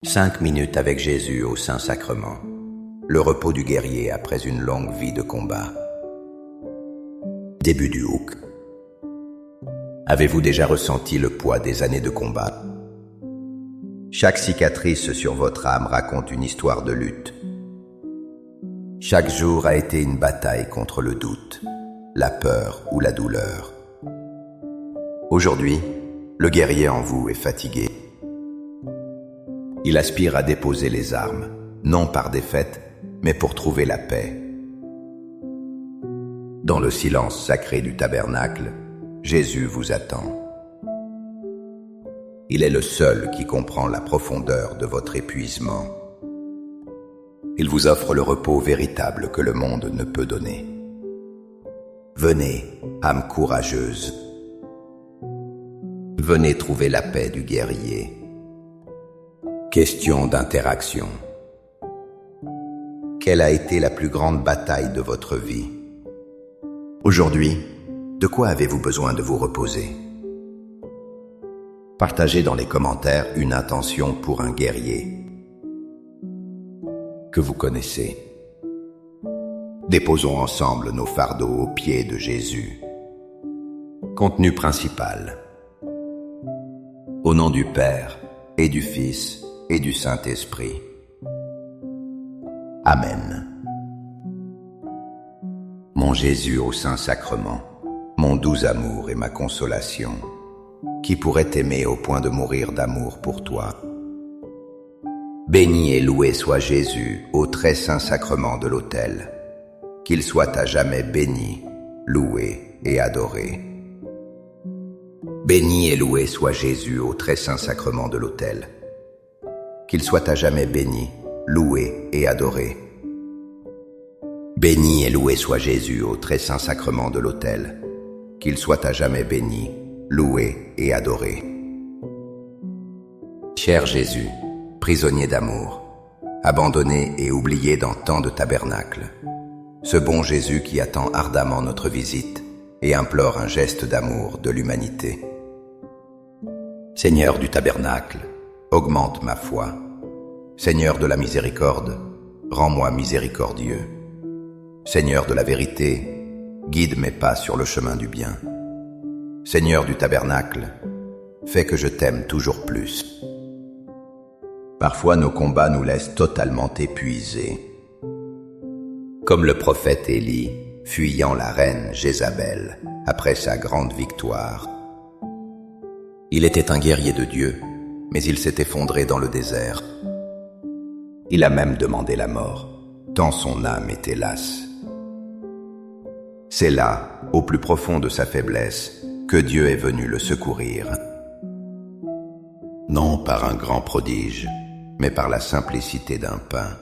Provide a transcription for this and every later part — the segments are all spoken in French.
5 minutes avec Jésus au Saint-Sacrement. Le repos du guerrier après une longue vie de combat. Début du Houk. Avez-vous déjà ressenti le poids des années de combat? Chaque cicatrice sur votre âme raconte une histoire de lutte. Chaque jour a été une bataille contre le doute, la peur ou la douleur. Aujourd'hui, le guerrier en vous est fatigué. Il aspire à déposer les armes, non par défaite, mais pour trouver la paix. Dans le silence sacré du tabernacle, Jésus vous attend. Il est le seul qui comprend la profondeur de votre épuisement. Il vous offre le repos véritable que le monde ne peut donner. Venez, âme courageuse. Venez trouver la paix du guerrier. Question d'interaction. Quelle a été la plus grande bataille de votre vie? Aujourd'hui, de quoi avez-vous besoin de vous reposer? Partagez dans les commentaires une intention pour un guerrier que vous connaissez. Déposons ensemble nos fardeaux aux pieds de Jésus. Contenu principal. Au nom du Père et du Fils et du Saint-Esprit. Amen. Mon Jésus au Saint-Sacrement, mon doux amour et ma consolation, qui pourrait t'aimer au point de mourir d'amour pour toi? Béni et loué soit Jésus au très saint sacrement de l'autel, qu'il soit à jamais béni, loué et adoré. Béni et loué soit Jésus au très saint sacrement de l'autel, qu'il soit à jamais béni, loué et adoré. Béni et loué soit Jésus au très saint sacrement de l'autel, qu'il soit à jamais béni, loué et adoré. Cher Jésus, prisonnier d'amour, abandonné et oublié dans tant de tabernacles, ce bon Jésus qui attend ardemment notre visite et implore un geste d'amour de l'humanité. Seigneur du tabernacle, augmente ma foi. Seigneur de la miséricorde, rends-moi miséricordieux. Seigneur de la vérité, guide mes pas sur le chemin du bien. Seigneur du tabernacle, fais que je t'aime toujours plus. Parfois nos combats nous laissent totalement épuisés. Comme le prophète Élie, fuyant la reine Jézabel après sa grande victoire. Il était un guerrier de Dieu, mais il s'est effondré dans le désert. Il a même demandé la mort, tant son âme était lasse. C'est là, au plus profond de sa faiblesse, que Dieu est venu le secourir. Non par un grand prodige, mais par la simplicité d'un pain.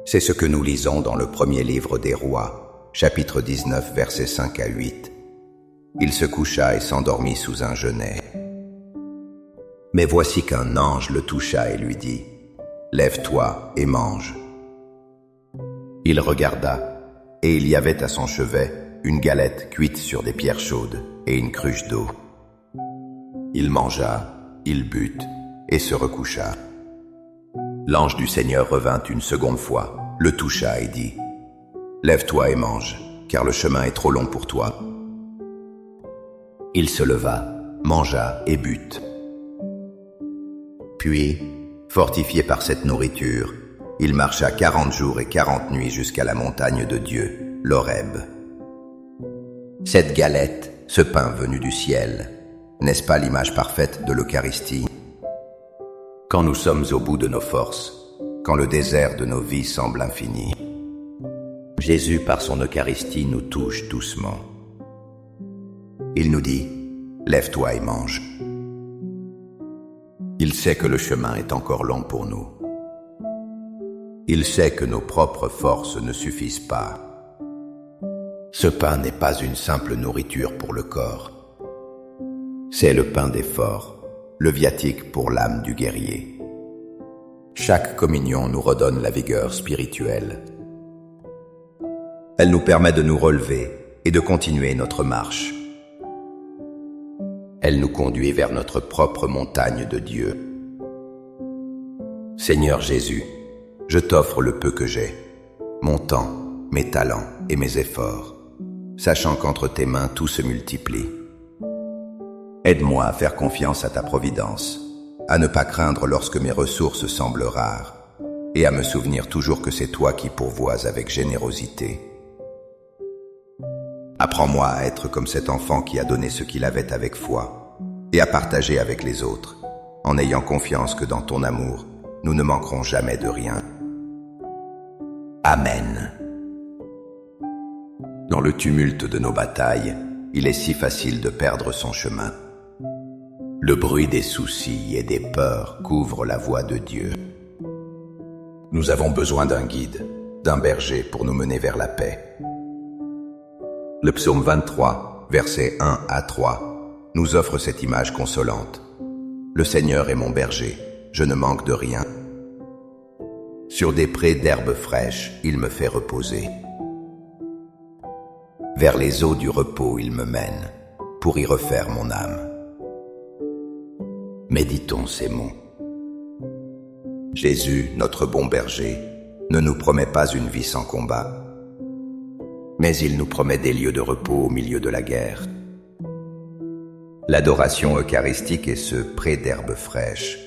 C'est ce que nous lisons dans le premier livre des Rois, chapitre 19, versets 5 à 8. Il se coucha et s'endormit sous un genêt. Mais voici qu'un ange le toucha et lui dit: « Lève-toi et mange. » Il regarda, et il y avait à son chevet une galette cuite sur des pierres chaudes et une cruche d'eau. Il mangea, il but, et se recoucha. L'ange du Seigneur revint une seconde fois, le toucha et dit: « Lève-toi et mange, car le chemin est trop long pour toi. » Il se leva, mangea et but. Puis, fortifié par cette nourriture, il marcha 40 jours et 40 nuits jusqu'à la montagne de Dieu, l'Horeb. Cette galette, ce pain venu du ciel, n'est-ce pas l'image parfaite de l'Eucharistie? Quand nous sommes au bout de nos forces, quand le désert de nos vies semble infini, Jésus, par son Eucharistie, nous touche doucement. Il nous dit: « Lève-toi et mange. » Il sait que le chemin est encore long pour nous. Il sait que nos propres forces ne suffisent pas. Ce pain n'est pas une simple nourriture pour le corps. C'est le pain d'effort, le viatique pour l'âme du guerrier. Chaque communion nous redonne la vigueur spirituelle. Elle nous permet de nous relever et de continuer notre marche. Elle nous conduit vers notre propre montagne de Dieu. Seigneur Jésus, je t'offre le peu que j'ai, mon temps, mes talents et mes efforts, sachant qu'entre tes mains tout se multiplie. Aide-moi à faire confiance à ta providence, à ne pas craindre lorsque mes ressources semblent rares, et à me souvenir toujours que c'est toi qui pourvois avec générosité. Apprends-moi à être comme cet enfant qui a donné ce qu'il avait avec foi, et à partager avec les autres, en ayant confiance que dans ton amour, nous ne manquerons jamais de rien. Amen. Dans le tumulte de nos batailles, il est si facile de perdre son chemin. Le bruit des soucis et des peurs couvre la voie de Dieu. Nous avons besoin d'un guide, d'un berger pour nous mener vers la paix. Le psaume 23, versets 1 à 3, nous offre cette image consolante. Le Seigneur est mon berger, je ne manque de rien. Sur des prés d'herbes fraîches, il me fait reposer. Vers les eaux du repos, il me mène, pour y refaire mon âme. Méditons ces mots. Jésus, notre bon berger, ne nous promet pas une vie sans combat, mais il nous promet des lieux de repos au milieu de la guerre. L'adoration eucharistique est ce pré d'herbes fraîches.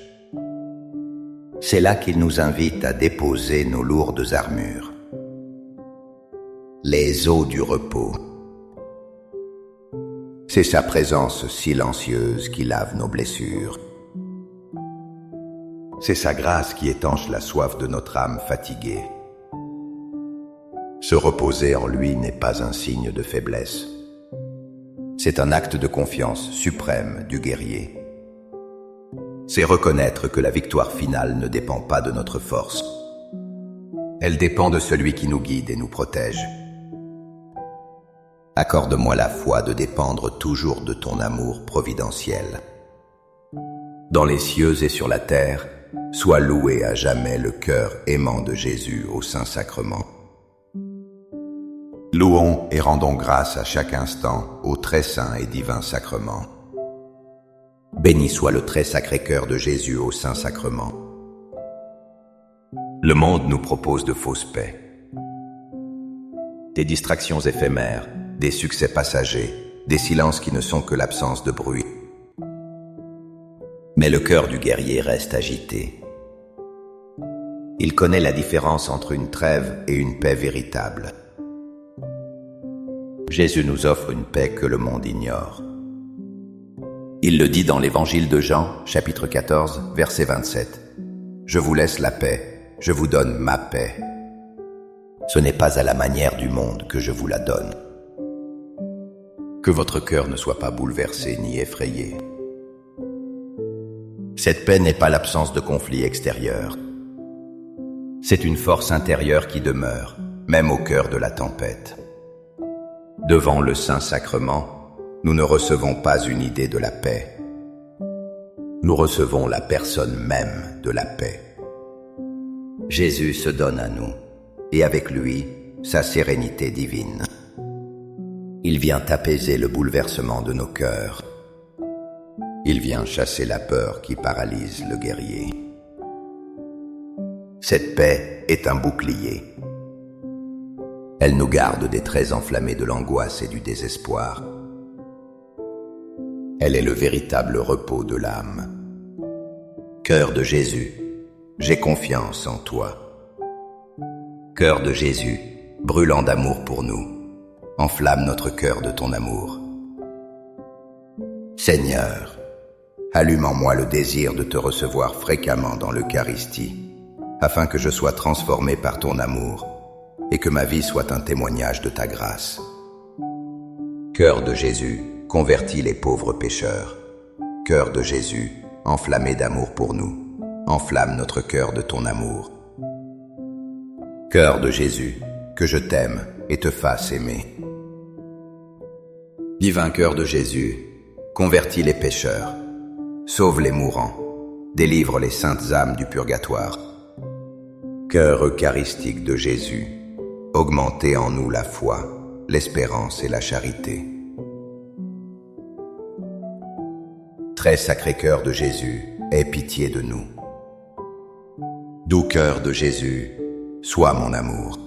C'est là qu'il nous invite à déposer nos lourdes armures. Les eaux du repos. C'est sa présence silencieuse qui lave nos blessures. C'est sa grâce qui étanche la soif de notre âme fatiguée. Se reposer en lui n'est pas un signe de faiblesse. C'est un acte de confiance suprême du guerrier. C'est reconnaître que la victoire finale ne dépend pas de notre force. Elle dépend de celui qui nous guide et nous protège. Accorde-moi la foi de dépendre toujours de ton amour providentiel. Dans les cieux et sur la terre, sois loué à jamais le cœur aimant de Jésus au Saint-Sacrement. Louons et rendons grâce à chaque instant au très saint et divin sacrement. Béni soit le très sacré cœur de Jésus au Saint-Sacrement. Le monde nous propose de fausses paix, des distractions éphémères, des succès passagers, des silences qui ne sont que l'absence de bruit. Mais le cœur du guerrier reste agité. Il connaît la différence entre une trêve et une paix véritable. Jésus nous offre une paix que le monde ignore. Il le dit dans l'évangile de Jean, chapitre 14, verset 27. « Je vous laisse la paix, je vous donne ma paix. Ce n'est pas à la manière du monde que je vous la donne. » Que votre cœur ne soit pas bouleversé ni effrayé. Cette paix n'est pas l'absence de conflits extérieurs. C'est une force intérieure qui demeure, même au cœur de la tempête. Devant le Saint-Sacrement, nous ne recevons pas une idée de la paix. Nous recevons la personne même de la paix. Jésus se donne à nous, et avec lui, sa sérénité divine. Il vient apaiser le bouleversement de nos cœurs. Il vient chasser la peur qui paralyse le guerrier. Cette paix est un bouclier. Elle nous garde des traits enflammés de l'angoisse et du désespoir. Elle est le véritable repos de l'âme. Cœur de Jésus, j'ai confiance en toi. Cœur de Jésus, brûlant d'amour pour nous, enflamme notre cœur de ton amour. Seigneur, allume en moi le désir de te recevoir fréquemment dans l'Eucharistie, afin que je sois transformé par ton amour et que ma vie soit un témoignage de ta grâce. Cœur de Jésus, convertis les pauvres pécheurs. Cœur de Jésus, enflammé d'amour pour nous, enflamme notre cœur de ton amour. Cœur de Jésus, que je t'aime et te fasse aimer. Divin cœur de Jésus, convertis les pécheurs, sauve les mourants, délivre les saintes âmes du purgatoire. Cœur eucharistique de Jésus, augmentez en nous la foi, l'espérance et la charité. Très sacré cœur de Jésus, aie pitié de nous. Doux cœur de Jésus, sois mon amour.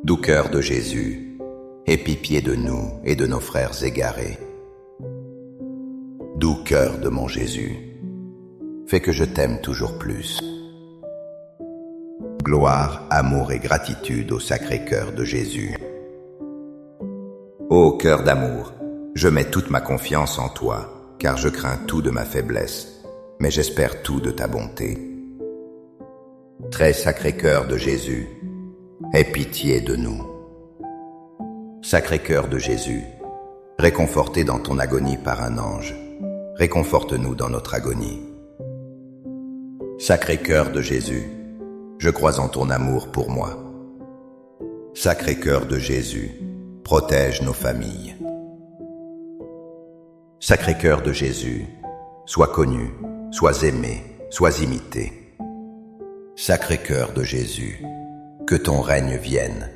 Doux cœur de Jésus, aie pitié de nous et de nos frères égarés. Doux cœur de mon Jésus, fais que je t'aime toujours plus. Gloire, amour et gratitude au Sacré-Cœur de Jésus. Ô cœur d'amour, je mets toute ma confiance en toi, car je crains tout de ma faiblesse, mais j'espère tout de ta bonté. Très Sacré-Cœur de Jésus, aie pitié de nous. Sacré-Cœur de Jésus, réconforté dans ton agonie par un ange, réconforte-nous dans notre agonie. Sacré-Cœur de Jésus, je crois en ton amour pour moi. Sacré-Cœur de Jésus, protège nos familles. Sacré-Cœur de Jésus, sois connu, sois aimé, sois imité. Sacré-Cœur de Jésus, que ton règne vienne.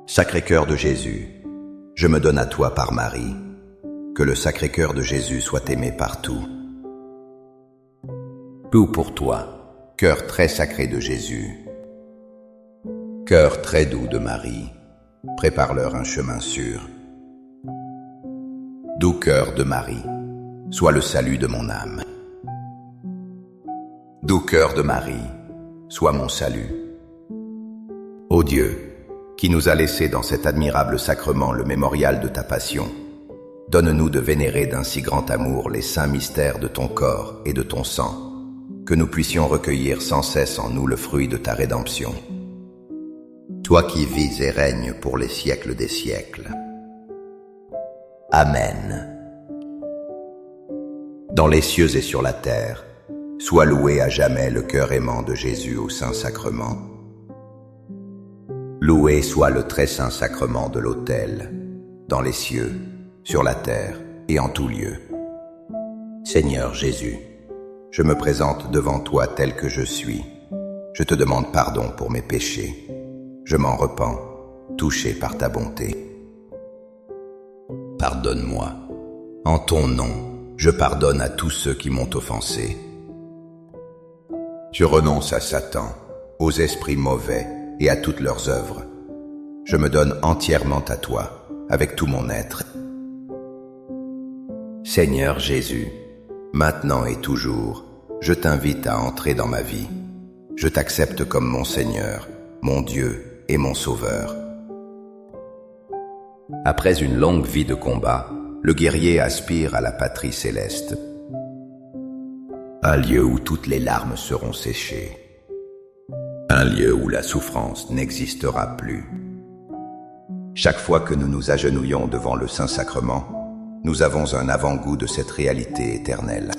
Sacré-Cœur de Jésus, je me donne à toi par Marie. Que le Sacré-Cœur de Jésus soit aimé partout. Tout pour toi, cœur très sacré de Jésus. Cœur très doux de Marie, prépare-leur un chemin sûr. Doux cœur de Marie, sois le salut de mon âme. Doux cœur de Marie, sois mon salut. Ô Dieu, qui nous a laissé dans cet admirable sacrement le mémorial de ta passion, donne-nous de vénérer d'un si grand amour les saints mystères de ton corps et de ton sang, que nous puissions recueillir sans cesse en nous le fruit de ta rédemption. Toi qui vis et règnes pour les siècles des siècles. Amen. Dans les cieux et sur la terre, sois loué à jamais le cœur aimant de Jésus au Saint-Sacrement. Loué soit le très saint sacrement de l'autel, dans les cieux, sur la terre et en tout lieu. Seigneur Jésus, je me présente devant toi tel que je suis. Je te demande pardon pour mes péchés. Je m'en repens, touché par ta bonté. Pardonne-moi. En ton nom, je pardonne à tous ceux qui m'ont offensé. Je renonce à Satan, aux esprits mauvais et à toutes leurs œuvres. Je me donne entièrement à toi, avec tout mon être. Seigneur Jésus, maintenant et toujours, je t'invite à entrer dans ma vie. Je t'accepte comme mon Seigneur, mon Dieu et mon Sauveur. Après une longue vie de combat, le guerrier aspire à la patrie céleste. Un lieu où toutes les larmes seront séchées. Un lieu où la souffrance n'existera plus. Chaque fois que nous nous agenouillons devant le Saint-Sacrement, nous avons un avant-goût de cette réalité éternelle.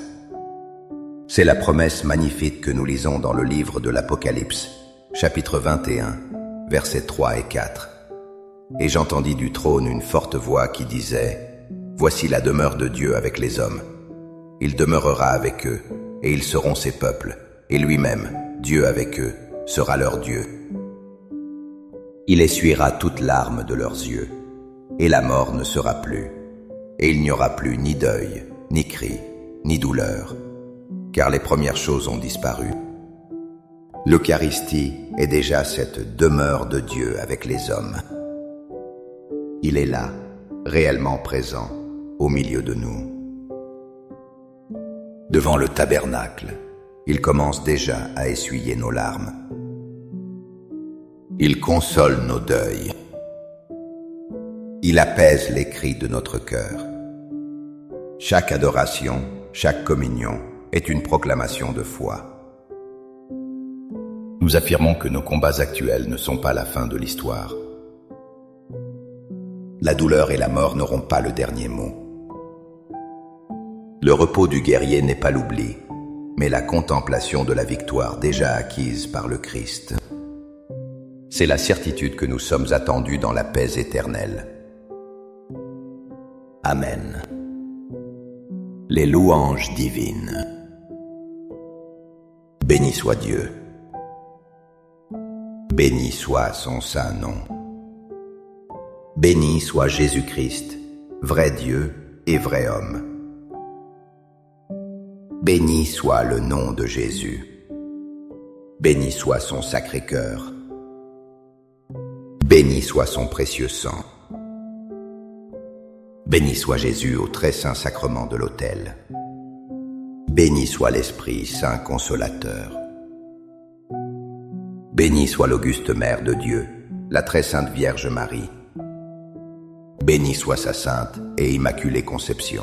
C'est la promesse magnifique que nous lisons dans le livre de l'Apocalypse, chapitre 21, versets 3 et 4. Et j'entendis du trône une forte voix qui disait « Voici la demeure de Dieu avec les hommes. Il demeurera avec eux, et ils seront ses peuples, et lui-même, Dieu avec eux, sera leur Dieu. Il essuiera toute larme de leurs yeux, et la mort ne sera plus, et il n'y aura plus ni deuil, ni cri, ni douleur, car les premières choses ont disparu. » L'Eucharistie est déjà cette demeure de Dieu avec les hommes. Il est là, réellement présent, au milieu de nous. Devant le tabernacle, il commence déjà à essuyer nos larmes. Il console nos deuils. Il apaise les cris de notre cœur. Chaque adoration, chaque communion est une proclamation de foi. Nous affirmons que nos combats actuels ne sont pas la fin de l'histoire. La douleur et la mort n'auront pas le dernier mot. Le repos du guerrier n'est pas l'oubli, mais la contemplation de la victoire déjà acquise par le Christ. C'est la certitude que nous sommes attendus dans la paix éternelle. Amen. Les louanges divines. Béni soit Dieu. Béni soit son saint nom. Béni soit Jésus-Christ, vrai Dieu et vrai homme. Béni soit le nom de Jésus. Béni soit son sacré cœur. Béni soit son précieux sang. Béni soit Jésus au très saint sacrement de l'autel. Béni soit l'Esprit Saint Consolateur. Béni soit l'auguste Mère de Dieu, la très sainte Vierge Marie. Béni soit sa sainte et immaculée conception.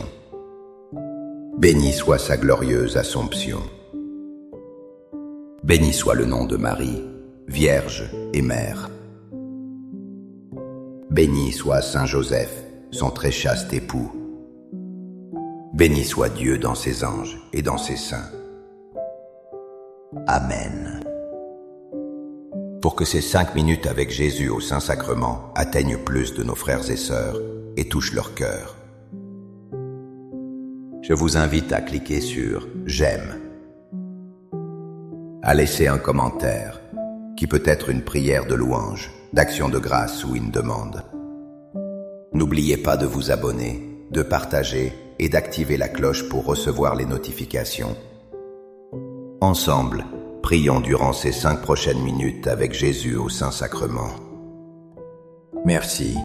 Béni soit sa glorieuse Assomption. Béni soit le nom de Marie, Vierge et Mère. Béni soit Saint Joseph, son très chaste époux. Béni soit Dieu dans ses anges et dans ses saints. Amen. Pour que ces 5 minutes avec Jésus au Saint-Sacrement atteignent plus de nos frères et sœurs et touchent leur cœur, je vous invite à cliquer sur « J'aime », à laisser un commentaire, qui peut être une prière de louange, d'action de grâce ou une demande. N'oubliez pas de vous abonner, de partager et d'activer la cloche pour recevoir les notifications. Ensemble, prions durant ces 5 prochaines minutes avec Jésus au Saint-Sacrement. Merci.